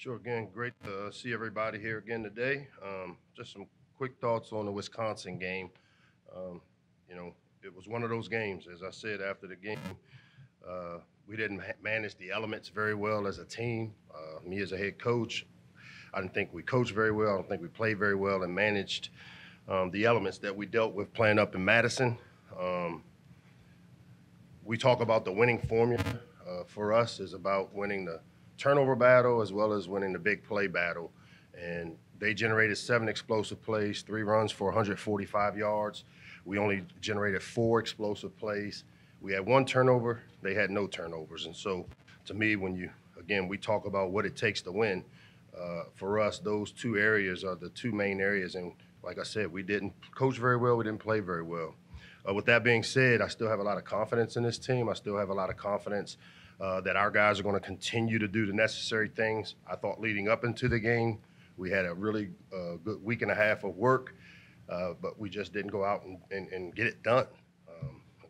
Sure. Again, great to see everybody here again today. Just some quick thoughts on the Wisconsin game. Um, you know, it was one of those games, as I said after the game. Uh, we didn't manage the elements very well as a team. Me as a head coach, I didn't think we coached very well. I don't think we played very well and managed the elements that we dealt with playing up in Madison. Um, we talk about the winning formula for us is about winning the turnover battle as well as winning the big play battle. And they generated 7 explosive plays, 3 runs for 145 yards. We only generated 4 explosive plays. We had 1 turnover. They had no turnovers. And so to me, again, we talk about what it takes to win. For us, those 2 areas are the 2 main areas. And like I said, we didn't coach very well. We didn't play very well. With that being said, I still have a lot of confidence in this team. I still have a lot of confidence that our guys are going to continue to do the necessary things. I thought leading up into the game, we had a really good week and a half of work, but we just didn't go out and get it done.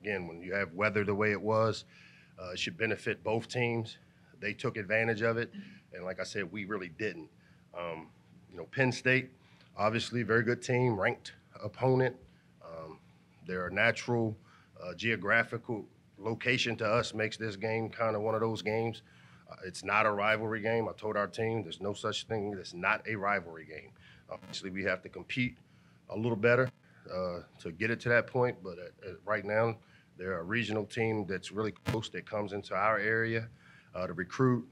Again, when you have weather the way it was, it should benefit both teams. They took advantage of it, and like I said, we really didn't. Penn State, obviously, very good team, ranked opponent. Their natural geographical location to us makes this game kind of one of those games. It's not a rivalry game. I told our team there's no such thing. It's not a rivalry game. Obviously, we have to compete a little better to get it to that point. But right now, they're a regional team that's really close that comes into our area to recruit.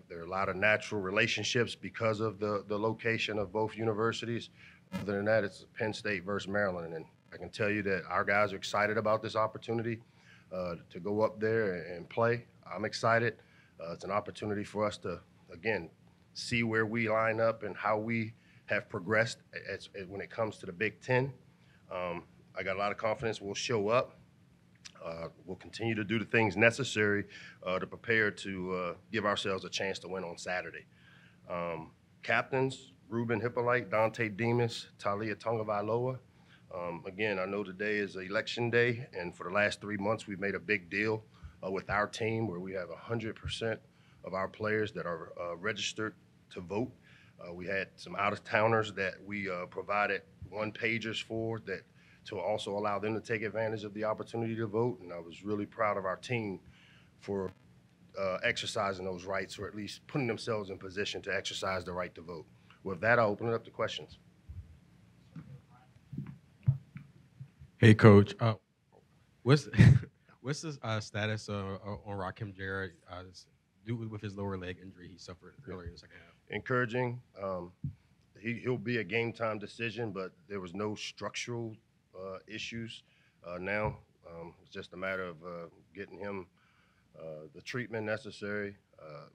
There are a lot of natural relationships because of the location of both universities. Other than that, it's Penn State versus Maryland. And I can tell you that our guys are excited about this opportunity to go up there and play. I'm excited. It's an opportunity for us to, again, see where we line up and how we have progressed when it comes to the Big Ten. I got a lot of confidence we'll show up. We'll continue to do the things necessary to prepare to give ourselves a chance to win on Saturday. Captains, Ruben Hippolyte, Dante Demas, Talia Tungavailoa. Again, I know today is election day, and for the last 3 months, we've made a big deal with our team where we have 100% of our players that are registered to vote. We had some out-of-towners that we provided one-pagers for that to also allow them to take advantage of the opportunity to vote, and I was really proud of our team for exercising those rights, or at least putting themselves in position to exercise the right to vote. With that, I'll open it up to questions. Hey, Coach. What's what's the status on Rakim Jarrett due with his lower leg injury he suffered earlier in the second half? Encouraging. He'll be a game time decision, but there was no structural issues now. It's just a matter of getting him the treatment necessary.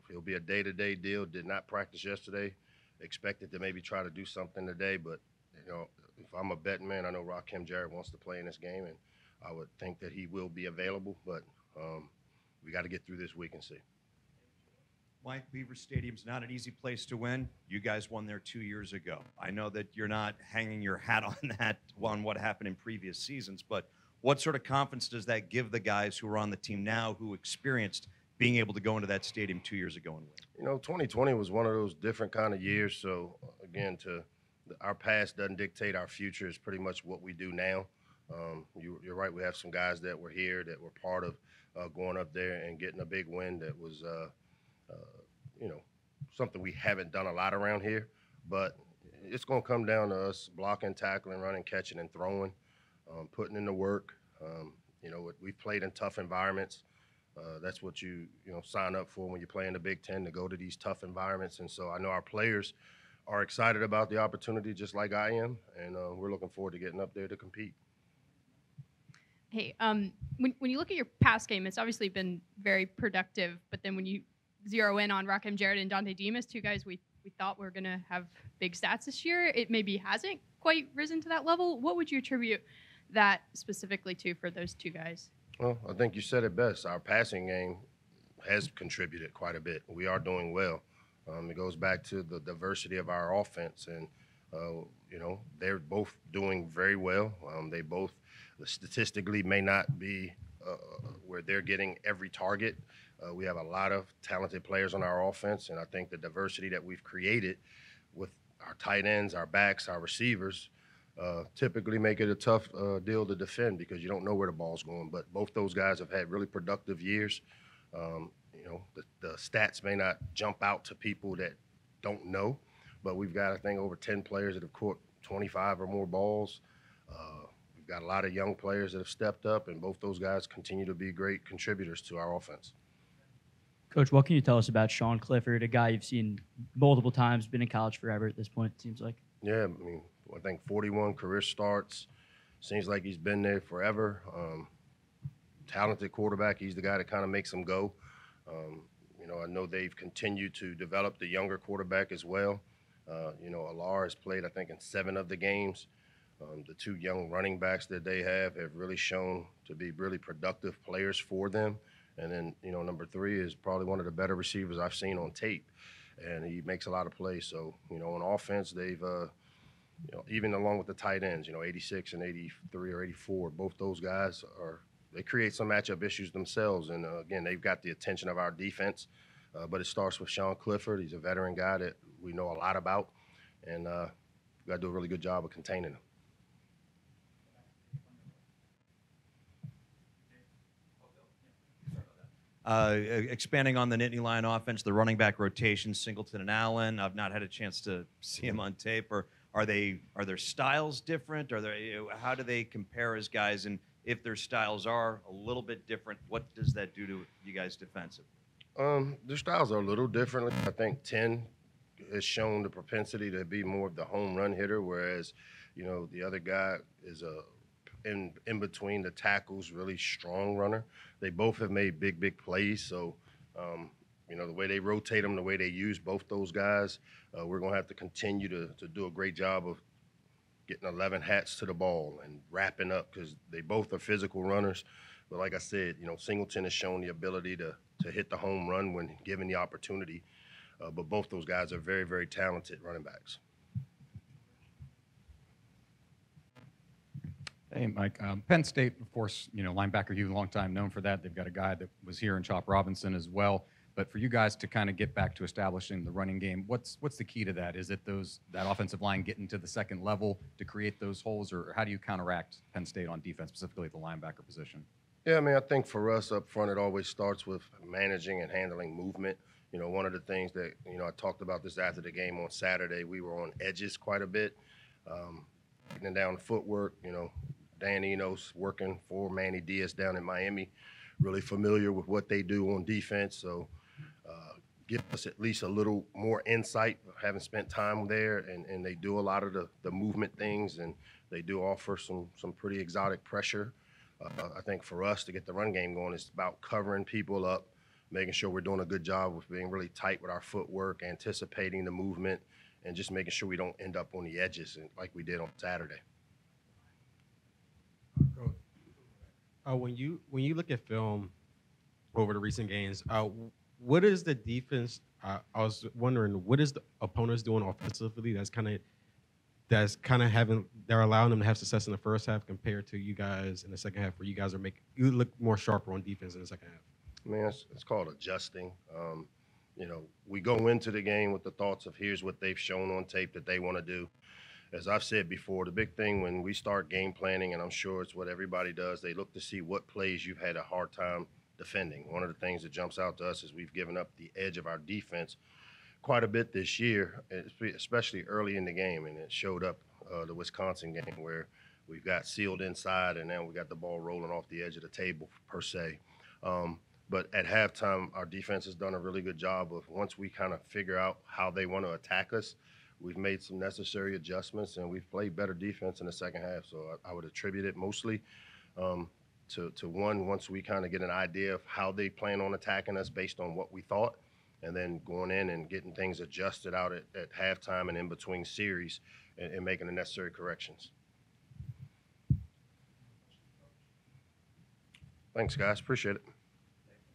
He'll be a day-to-day deal. Did not practice yesterday. Expected to maybe try to do something today, but if I'm a betting man, I know Rakim Jarrett wants to play in this game, and I would think that he will be available, but we got to get through this week and see. Mike, Beaver Stadium's not an easy place to win. You guys won there 2 years ago. I know that you're not hanging your hat on what happened in previous seasons, but what sort of confidence does that give the guys who are on the team now who experienced being able to go into that stadium 2 years ago and win? 2020 was one of those different kind of years, so again, our past doesn't dictate our future. It's pretty much what we do now. You're right. We have some guys that were here that were part of going up there and getting a big win that was, something we haven't done a lot around here. But it's going to come down to us blocking, tackling, running, catching, and throwing, putting in the work. We've played in tough environments. That's what you sign up for when you play in the Big Ten, to go to these tough environments. And so I know our players are excited about the opportunity just like I am, and we're looking forward to getting up there to compete. Hey, when you look at your pass game, it's obviously been very productive, but then when you zero in on Rakim Jarrett and Dante Demas, 2 guys we thought were going to have big stats this year, it maybe hasn't quite risen to that level. What would you attribute that specifically to for those 2 guys? Well, I think you said it best. Our passing game has contributed quite a bit. We are doing well. It goes back to the diversity of our offense, and they're both doing very well. They both statistically may not be where they're getting every target, We have a lot of talented players on our offense, and I think the diversity that we've created with our tight ends, our backs, our receivers, typically make it a tough deal to defend because you don't know where the ball's going. But both those guys have had really productive years. The stats may not jump out to people that don't know, but we've got, I think, over 10 players that have caught 25 or more balls. We've got a lot of young players that have stepped up, and both those guys continue to be great contributors to our offense. Coach, what can you tell us about Sean Clifford, a guy you've seen multiple times, been in college forever at this point, it seems like? Yeah, I mean, I think 41 career starts. Seems like he's been there forever. Talented quarterback. He's the guy that kind of makes them go. I know they've continued to develop the younger quarterback as well. Alar has played, I think, in 7 of the games. The 2 young running backs that they have really shown to be really productive players for them. And then, number 3 is probably one of the better receivers I've seen on tape, and he makes a lot of plays. So, on offense, they've, even along with the tight ends, 86 and 83 or 84, both those guys they create some matchup issues themselves. And, again, they've got the attention of our defense. But it starts with Sean Clifford. He's a veteran guy that we know a lot about, and we've got to do a really good job of containing him. Expanding on the Nittany Lion offense, the running back rotation, Singleton and Allen. I've not had a chance to see him on tape. Or are their styles different? How do they compare as guys? And if their styles are a little bit different, what does that do to you guys defensively? Their styles are a little different. I think 10 has shown the propensity to be more of the home run hitter, whereas, the other guy is in between the tackles, really strong runner. They both have made big plays. So, the way they rotate them, the way they use both those guys, we're going to have to continue to do a great job of getting 11 hats to the ball and wrapping up because they both are physical runners. But like I said, Singleton has shown the ability to hit the home run when given the opportunity. But both those guys are very, very talented running backs. Hey, Mike. Penn State, of course, linebacker, you've a long time known for that. They've got a guy that was here in Chop Robinson as well. But for you guys to kind of get back to establishing the running game, what's the key to that? Is it that offensive line getting to the second level to create those holes, or how do you counteract Penn State on defense, specifically at the linebacker position? Yeah, I mean, I think for us up front, it always starts with managing and handling movement. One of the things that, I talked about this after the game on Saturday, we were on edges quite a bit, getting down footwork. Dan Enos working for Manny Diaz down in Miami, really familiar with what they do on defense. So give us at least a little more insight, having spent time there, and they do a lot of the movement things, and they do offer some pretty exotic pressure. I think for us to get the run game going, it's about covering people up, making sure we're doing a good job with being really tight with our footwork, anticipating the movement, and just making sure we don't end up on the edges like we did on Saturday. When you look at film over the recent games, what is the defense? I was wondering, what is the opponents doing offensively they're allowing them to have success in the first half compared to you guys in the second half, where you guys you look more sharper on defense in the second half? I mean, it's called adjusting. We go into the game with the thoughts of here's what they've shown on tape that they want to do. As I've said before, the big thing when we start game planning, and I'm sure it's what everybody does, they look to see what plays you've had a hard time defending. One of the things that jumps out to us is we've given up the edge of our defense quite a bit this year, especially early in the game, and it showed up the Wisconsin game where we've got sealed inside, and now we got the ball rolling off the edge of the table per se. But at halftime, our defense has done a really good job of, once we kind of figure out how they want to attack us, we've made some necessary adjustments, and we've played better defense in the second half. So I would attribute it mostly to one, once we kind of get an idea of how they plan on attacking us based on what we thought, and then going in and getting things adjusted out at halftime and in between series and making the necessary corrections. Thanks, guys. Appreciate it.